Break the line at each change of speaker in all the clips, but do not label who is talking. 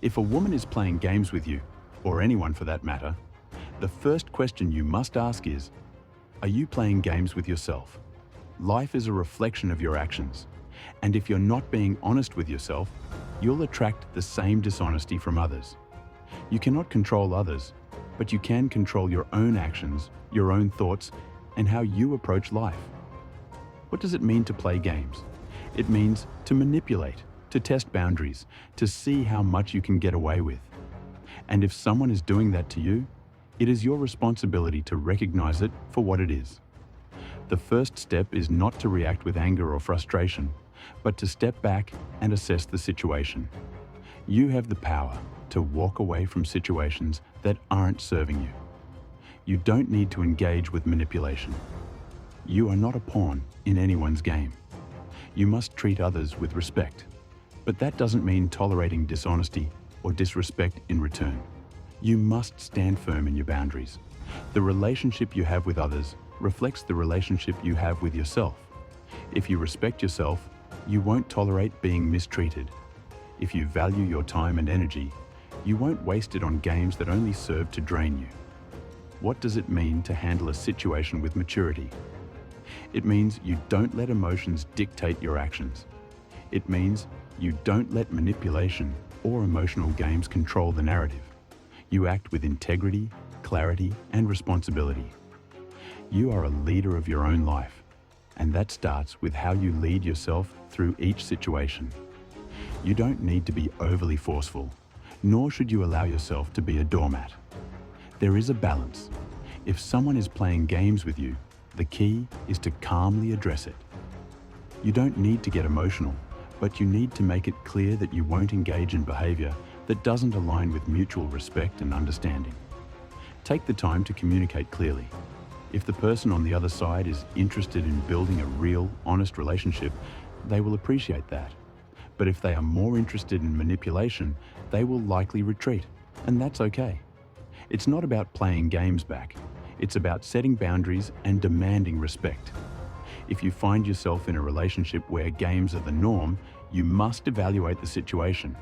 If a woman is playing games with you, or anyone for that matter, the first question you must ask is, are you playing games with yourself? Life is a reflection of your actions, and if you're not being honest with yourself, you'll attract the same dishonesty from others. You cannot control others, but you can control your own actions, your own thoughts, and how you approach life. What does it mean to play games? It means to manipulate, to test boundaries, to see how much you can get away with. And if someone is doing that to you, it is your responsibility to recognize it for what it is. The first step is not to react with anger or frustration, but to step back and assess the situation. You have the power to walk away from situations that aren't serving you. You don't need to engage with manipulation. You are not a pawn in anyone's game. You must treat others with respect, but that doesn't mean tolerating dishonesty or disrespect in return. You must stand firm in your boundaries. The relationship you have with others reflects the relationship you have with yourself. If you respect yourself, you won't tolerate being mistreated. If you value your time and energy, you won't waste it on games that only serve to drain you. What does it mean to handle a situation with maturity? It means you don't let emotions dictate your actions. It means you don't let manipulation or emotional games control the narrative. You act with integrity, clarity, and responsibility. You are a leader of your own life, and that starts with how you lead yourself through each situation. You don't need to be overly forceful, nor should you allow yourself to be a doormat. There is a balance. If someone is playing games with you, the key is to calmly address it. You don't need to get emotional, but you need to make it clear that you won't engage in behavior that doesn't align with mutual respect and understanding. Take the time to communicate clearly. If the person on the other side is interested in building a real, honest relationship, they will appreciate that. But if they are more interested in manipulation, they will likely retreat, and that's okay. It's not about playing games back. It's about setting boundaries and demanding respect. If you find yourself in a relationship where games are the norm, you must evaluate the situation.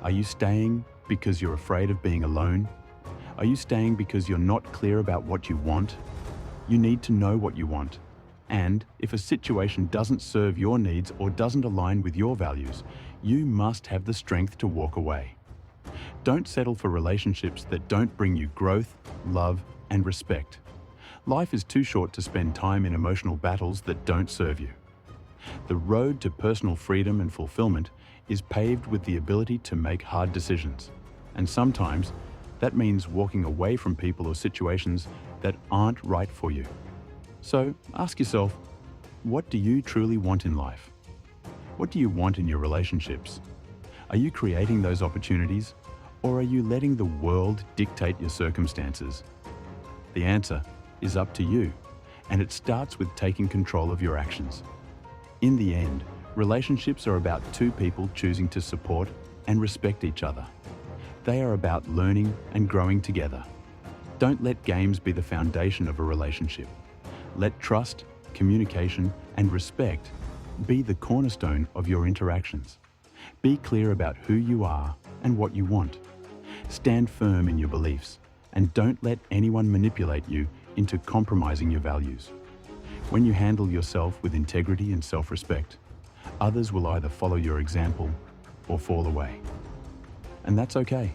Are you staying because you're afraid of being alone? Are you staying because you're not clear about what you want? You need to know what you want. And if a situation doesn't serve your needs or doesn't align with your values, you must have the strength to walk away. Don't settle for relationships that don't bring you growth, love, and respect. Life is too short to spend time in emotional battles that don't serve you. The road to personal freedom and fulfillment is paved with the ability to make hard decisions. And sometimes, that means walking away from people or situations that aren't right for you. So ask yourself, what do you truly want in life? What do you want in your relationships? Are you creating those opportunities, or are you letting the world dictate your circumstances? The answer is up to you, and it starts with taking control of your actions. In the end, relationships are about two people choosing to support and respect each other. They are about learning and growing together. Don't let games be the foundation of a relationship. Let trust, communication, and respect be the cornerstone of your interactions. Be clear about who you are and what you want. Stand firm in your beliefs, and don't let anyone manipulate you into compromising your values. When you handle yourself with integrity and self-respect, others will either follow your example or fall away. And that's okay.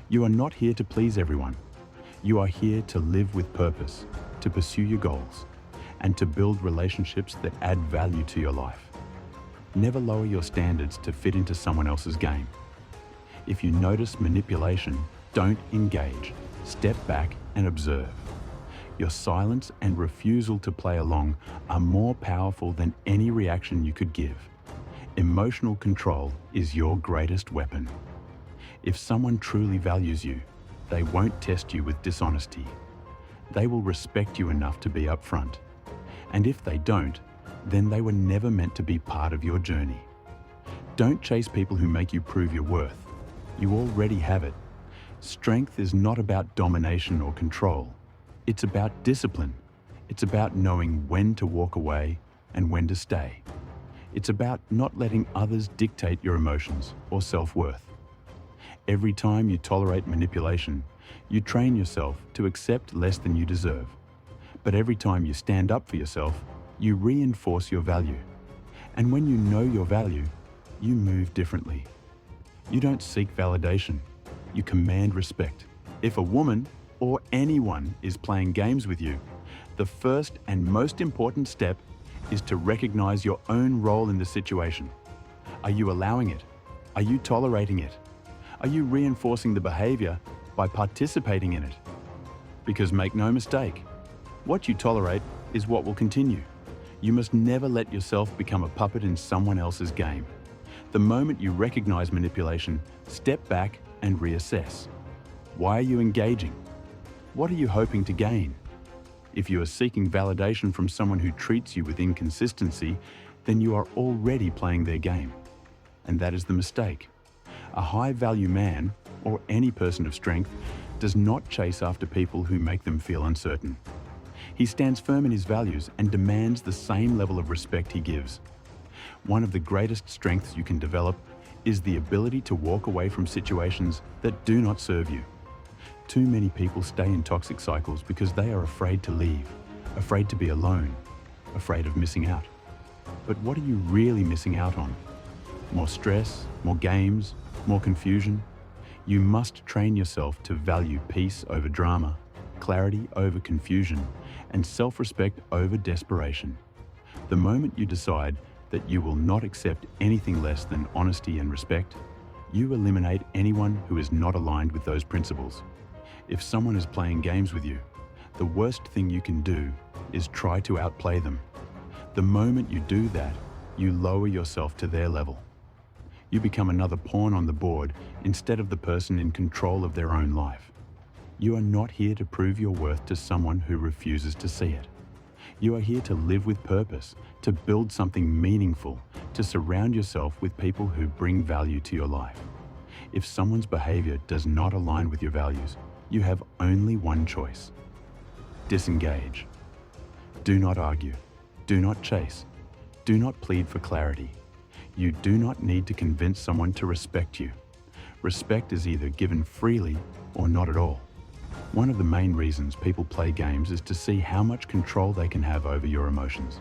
You are not here to please everyone. You are here to live with purpose, to pursue your goals, and to build relationships that add value to your life. Never lower your standards to fit into someone else's game. If you notice manipulation, don't engage. Step back and observe. Your silence and refusal to play along are more powerful than any reaction you could give. Emotional control is your greatest weapon. If someone truly values you, they won't test you with dishonesty. They will respect you enough to be upfront. And if they don't, then they were never meant to be part of your journey. Don't chase people who make you prove your worth. You already have it. Strength is not about domination or control. It's about discipline. It's about knowing when to walk away and when to stay. It's about not letting others dictate your emotions or self-worth. Every time you tolerate manipulation, you train yourself to accept less than you deserve. But every time you stand up for yourself, you reinforce your value. And when you know your value, you move differently. You don't seek validation, you command respect. If a woman or anyone is playing games with you, the first and most important step is to recognize your own role in the situation. Are you allowing it? Are you tolerating it? Are you reinforcing the behavior by participating in it? Because make no mistake, what you tolerate is what will continue. You must never let yourself become a puppet in someone else's game. The moment you recognize manipulation, step back and reassess. Why are you engaging? What are you hoping to gain? If you are seeking validation from someone who treats you with inconsistency, then you are already playing their game. And that is the mistake. A high-value man, or any person of strength, does not chase after people who make them feel uncertain. He stands firm in his values and demands the same level of respect he gives. One of the greatest strengths you can develop is the ability to walk away from situations that do not serve you. Too many people stay in toxic cycles because they are afraid to leave, afraid to be alone, afraid of missing out. But what are you really missing out on? More stress, more games, more confusion? You must train yourself to value peace over drama, clarity over confusion, and self-respect over desperation. The moment you decide that you will not accept anything less than honesty and respect, you eliminate anyone who is not aligned with those principles. If someone is playing games with you, the worst thing you can do is try to outplay them. The moment you do that, you lower yourself to their level. You become another pawn on the board instead of the person in control of their own life. You are not here to prove your worth to someone who refuses to see it. You are here to live with purpose, to build something meaningful, to surround yourself with people who bring value to your life. If someone's behavior does not align with your values, you have only one choice: disengage. Do not argue. Do not chase. Do not plead for clarity. You do not need to convince someone to respect you. Respect is either given freely or not at all. One of the main reasons people play games is to see how much control they can have over your emotions.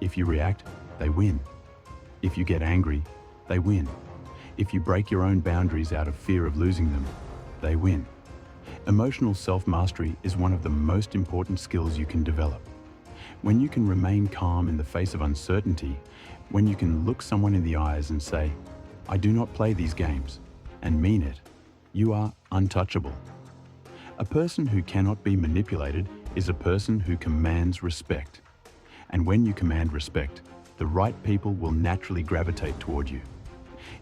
If you react, they win. If you get angry, they win. If you break your own boundaries out of fear of losing them, they win. Emotional self-mastery is one of the most important skills you can develop. When you can remain calm in the face of uncertainty, when you can look someone in the eyes and say, "I do not play these games," and mean it, you are untouchable. A person who cannot be manipulated is a person who commands respect. And when you command respect, the right people will naturally gravitate toward you.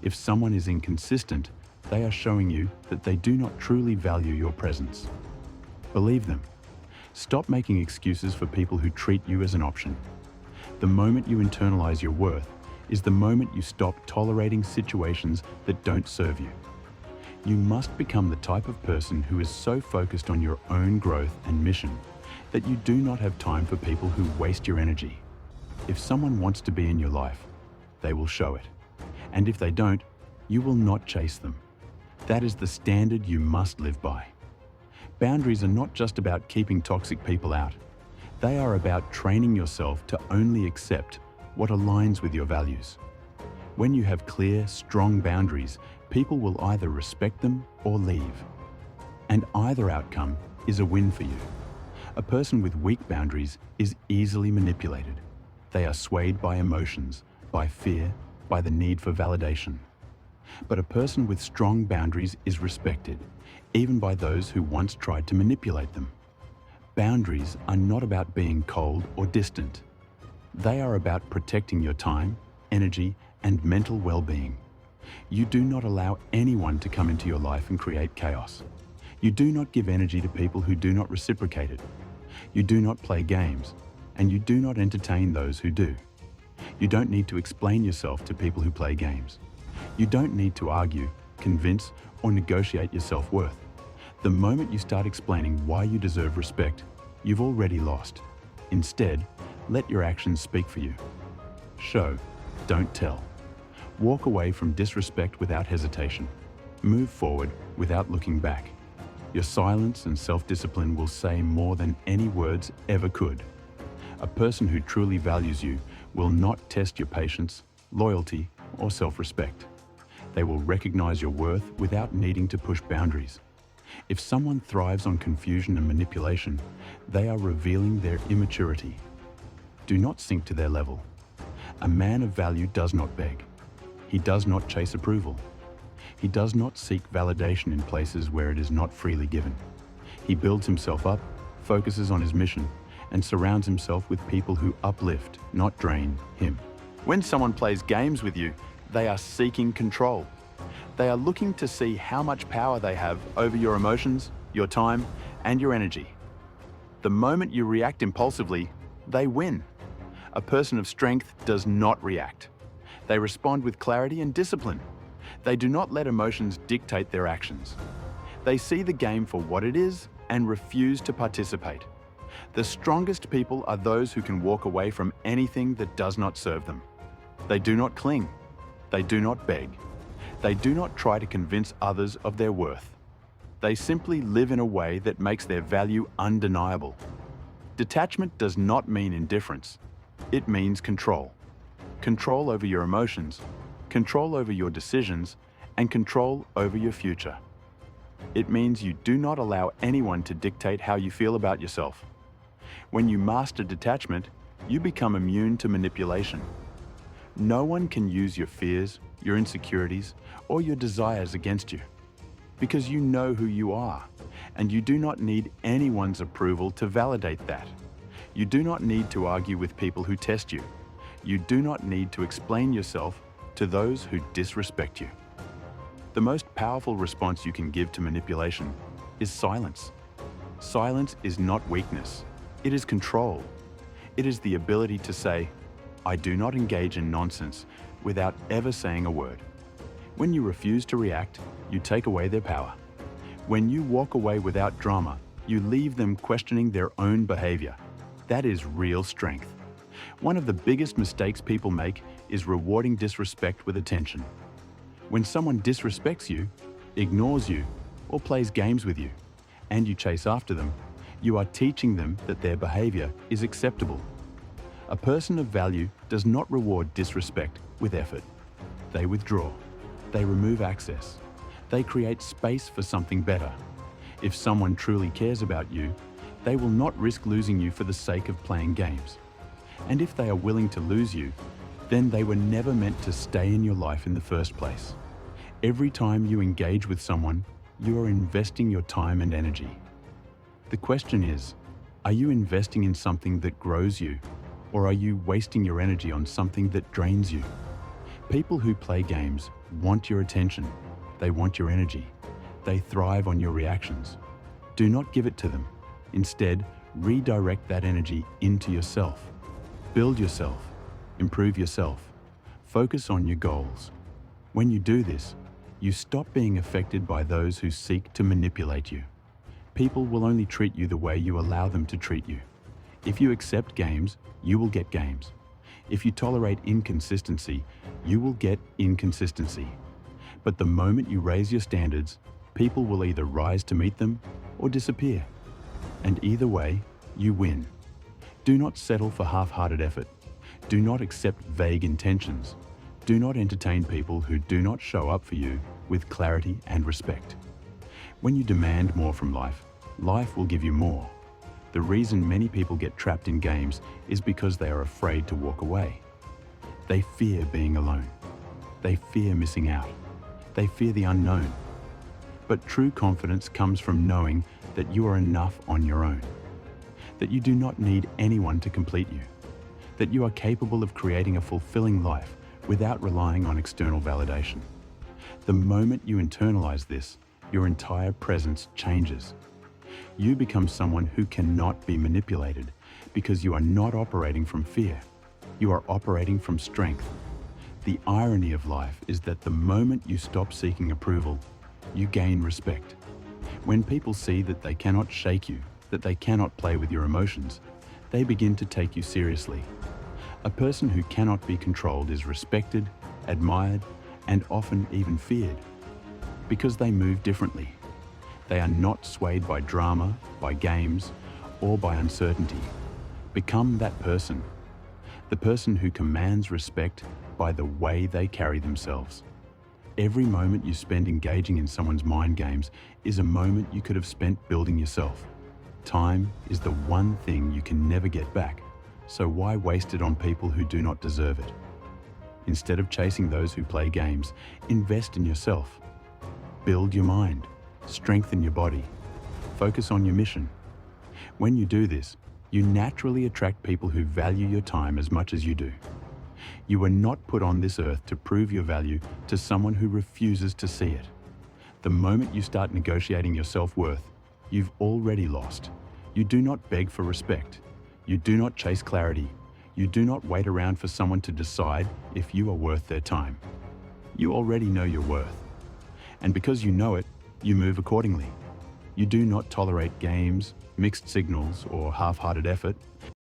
If someone is inconsistent, they are showing you that they do not truly value your presence. Believe them. Stop making excuses for people who treat you as an option. The moment you internalize your worth is the moment you stop tolerating situations that don't serve you. You must become the type of person who is so focused on your own growth and mission that you do not have time for people who waste your energy. If someone wants to be in your life, they will show it. And if they don't, you will not chase them. That is the standard you must live by. Boundaries are not just about keeping toxic people out. They are about training yourself to only accept what aligns with your values. When you have clear, strong boundaries, people will either respect them or leave. And either outcome is a win for you. A person with weak boundaries is easily manipulated. They are swayed by emotions, by fear, by the need for validation. But a person with strong boundaries is respected, even by those who once tried to manipulate them. Boundaries are not about being cold or distant. They are about protecting your time, energy, and mental well-being. You do not allow anyone to come into your life and create chaos. You do not give energy to people who do not reciprocate it. You do not play games, and you do not entertain those who do. You don't need to explain yourself to people who play games. You don't need to argue, convince, or negotiate your self-worth. The moment you start explaining why you deserve respect, you've already lost. Instead, let your actions speak for you. Show, don't tell. Walk away from disrespect without hesitation. Move forward without looking back. Your silence and self-discipline will say more than any words ever could. A person who truly values you will not test your patience, loyalty, or self-respect. They will recognize your worth without needing to push boundaries. If someone thrives on confusion and manipulation, they are revealing their immaturity. Do not sink to their level. A man of value does not beg. He does not chase approval. He does not seek validation in places where it is not freely given. He builds himself up, focuses on his mission, and surrounds himself with people who uplift, not drain, him. When someone plays games with you, they are seeking control. They are looking to see how much power they have over your emotions, your time, and your energy. The moment you react impulsively, they win. A person of strength does not react. They respond with clarity and discipline. They do not let emotions dictate their actions. They see the game for what it is and refuse to participate. The strongest people are those who can walk away from anything that does not serve them. They do not cling. They do not beg. They do not try to convince others of their worth. They simply live in a way that makes their value undeniable. Detachment does not mean indifference. It means control. Control over your emotions, control over your decisions, and control over your future. It means you do not allow anyone to dictate how you feel about yourself. When you master detachment, you become immune to manipulation. No one can use your fears, your insecurities, or your desires against you, because you know who you are, and you do not need anyone's approval to validate that. You do not need to argue with people who test you. You do not need to explain yourself to those who disrespect you. The most powerful response you can give to manipulation is silence. Silence is not weakness. It is control. It is the ability to say, "I do not engage in nonsense," without ever saying a word. When you refuse to react, you take away their power. When you walk away without drama, you leave them questioning their own behavior. That is real strength. One of the biggest mistakes people make is rewarding disrespect with attention. When someone disrespects you, ignores you, or plays games with you, and you chase after them, you are teaching them that their behavior is acceptable. A person of value does not reward disrespect with effort. They withdraw. They remove access. They create space for something better. If someone truly cares about you, they will not risk losing you for the sake of playing games. And if they are willing to lose you, then they were never meant to stay in your life in the first place. Every time you engage with someone, you are investing your time and energy. The question is, are you investing in something that grows you, or are you wasting your energy on something that drains you? People who play games want your attention. They want your energy. They thrive on your reactions. Do not give it to them. Instead, redirect that energy into yourself. Build yourself. Improve yourself. Focus on your goals. When you do this, you stop being affected by those who seek to manipulate you. People will only treat you the way you allow them to treat you. If you accept games, you will get games. If you tolerate inconsistency, you will get inconsistency. But the moment you raise your standards, people will either rise to meet them or disappear. And either way, you win. Do not settle for half-hearted effort. Do not accept vague intentions. Do not entertain people who do not show up for you with clarity and respect. When you demand more from life, life will give you more. The reason many people get trapped in games is because they are afraid to walk away. They fear being alone. They fear missing out. They fear the unknown. But true confidence comes from knowing that you are enough on your own, that you do not need anyone to complete you, that you are capable of creating a fulfilling life without relying on external validation. The moment you internalize this, your entire presence changes. You become someone who cannot be manipulated because you are not operating from fear. You are operating from strength. The irony of life is that the moment you stop seeking approval, you gain respect. When people see that they cannot shake you, that they cannot play with your emotions, they begin to take you seriously. A person who cannot be controlled is respected, admired, and often even feared. because they move differently. They are not swayed by drama, by games, or by uncertainty. Become that person. The person who commands respect by the way they carry themselves. Every moment you spend engaging in someone's mind games is a moment you could have spent building yourself. Time is the one thing you can never get back, so why waste it on people who do not deserve it? Instead of chasing those who play games, invest in yourself. Build your mind, strengthen your body, focus on your mission. When you do this, you naturally attract people who value your time as much as you do. You were not put on this earth to prove your value to someone who refuses to see it. The moment you start negotiating your self-worth, you've already lost. You do not beg for respect. You do not chase clarity. You do not wait around for someone to decide if you are worth their time. You already know your worth. And because you know it, you move accordingly. You do not tolerate games, mixed signals, or half-hearted effort.